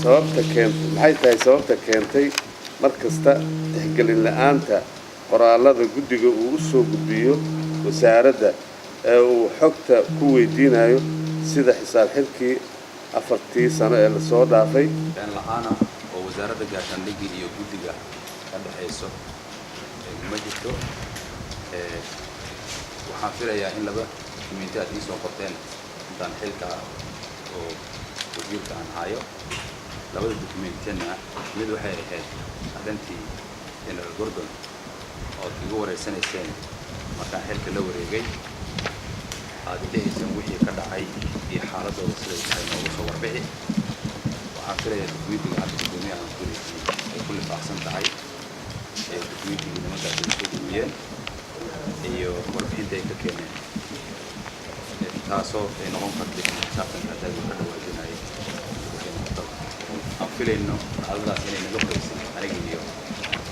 sababta keentay maxay tahay sababta keentay markasta tixgelin la'aanta qoraalada guddiga uu u soo gudbiyo wasaaradda ee uu xogta ku weydiinayo sida xisaab xilkii 4 sano ee la soo dhaafay la'aana oo wasaaradda gaashaandhigga iyo guddiga ka dhaxayso ma jirto waxaan filayaa in laba dukumeenti aad ii soo qorteen intaan xilka oo wasiirka aan hayo labada dukumeentiyana mid waxay ahayd arrintii General Gordon oo igu wareysanayseen markaan xilka la wareegay aad dhehaysan wixii ka dhacay iyo xaaladooda siday tahay noogu soo warbixi waxaan filayaa dukumeentiga hadda gudoomiyaha aan kuleeyay ay ku lifaaqsan tahay dukumeentiga nimankaas ay soo gudbiyeen iyo warbixinta ay ka keeneen taasoo ay noqon kartay xisaabtanka hadda ka dhawaajinaya aan filayno xaaladaas inay naga horeysan aniga iyo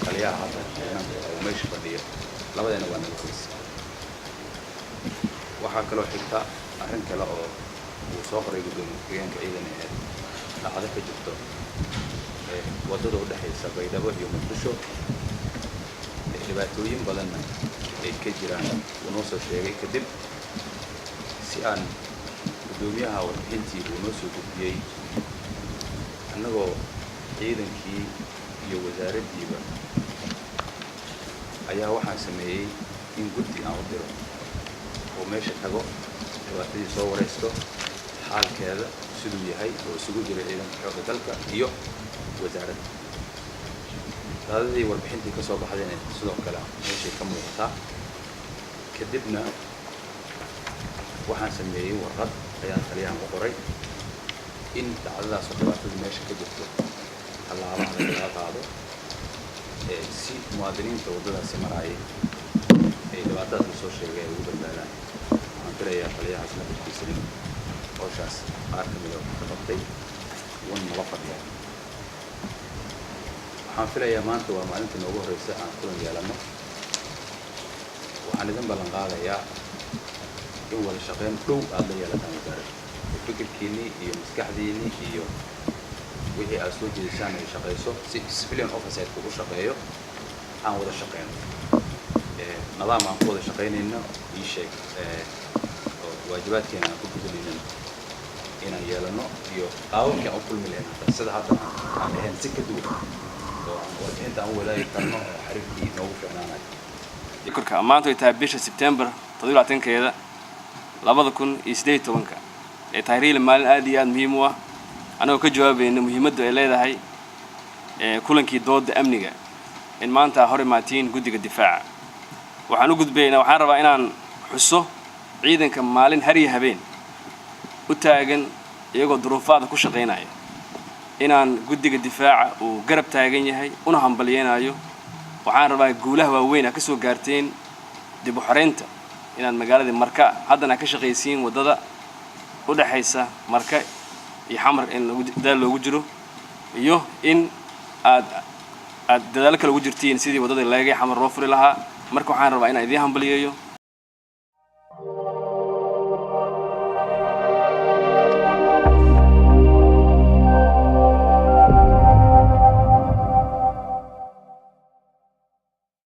taliyaha hadda oo meesha fadhiya labadeena waa naga horeysan waxaa kaloo xigta arrin kale oo uu soo qoray gudoomiyaha ciidan ee dhacdo ka jirto wadada u dhaxaysa Baydhabo iyo Muqdisho dhibaatooyin badanna ay ka jiraan uu noo soo sheegay kadib si aan gudoomiyaha warbixintii uu noo soo gudbiyey annagoo ciidankii iyo wasaaraddiiba ayaa waxaan sameeyey in guddi aan u diro oo meesha tago dhibaatadii soo wareysto xaalkeeda siduu yahay oo isugu jira ciidanka xoogga dalka iyo wasaaradda daadadii warbixintii ka soo baxdayna sidoo kale meeshay ka muuqataa kadibna waxaan sameeyey warqad ayaan taliyahan u qoray in dhacdadaas oo dhibaatada meesha ka jirto tallaabo laga qaado si muwaadiniinta waddadaasi marayay ay dhibaatadaas la soo sheegay ay ugu badbaadaan waxaan filayaa taliyahaas nabadkiisa in howshaas qaar ka mida ka qabtay wan nala fadhiya waxaan filayaa maanta waa maalintii noogu horeysa aan kulan yeelano waxaan idin ballan qaadayaa in wada shaqeyn dhow aad la yeelataan wasaaradda fikirkiinii iyo maskaxdiinii iyo wixii aad soo jeedisaan ay shaqeyso si civilian officer-ku u shaqeeyo aan wada shaqeyno nidaam aan ku wada shaqeynayno ii sheeg oo waajibaadkeena aan ku gudanayno inaan yeelano iyo qaababkii aan u kulmi lahayn sida hadda aan ahayn si ka duwan oo aan warbixinta aan u wadaagi karno oo xiriirkii noogu fiicnaanayo korka maanta ay tahay bisha September 27keeda 2018 ee taariikh maalin aad iyo aad muhiim u ah anagoo ka jawaabayna muhiimadda ay leedahay kulankii dooda amniga in maanta hore maatiin guddiga difaaca waxaan u gudbaynaa waxaan rabaa inaan xuso ciidanka maalin har iyo habeen u taagan iyagoo duruufaada ku shaqeynaya inaan guddiga difaaca uu garab taagan yahay una hambalyeeyo waxaan rabaa guulaha waaweyn ka soo gaarteen dib u xareynta inaan magaalada Marka haddana ka shaqeysiin wadada u dhaxaysa Marka iyo Xamar in dadaal loogu jiro iyo in aad dadaal kale ugu jirtiin sidii wadada laga Xamar loo furi lahaa marka waxaan rabaa inaan idin hambalyeeyo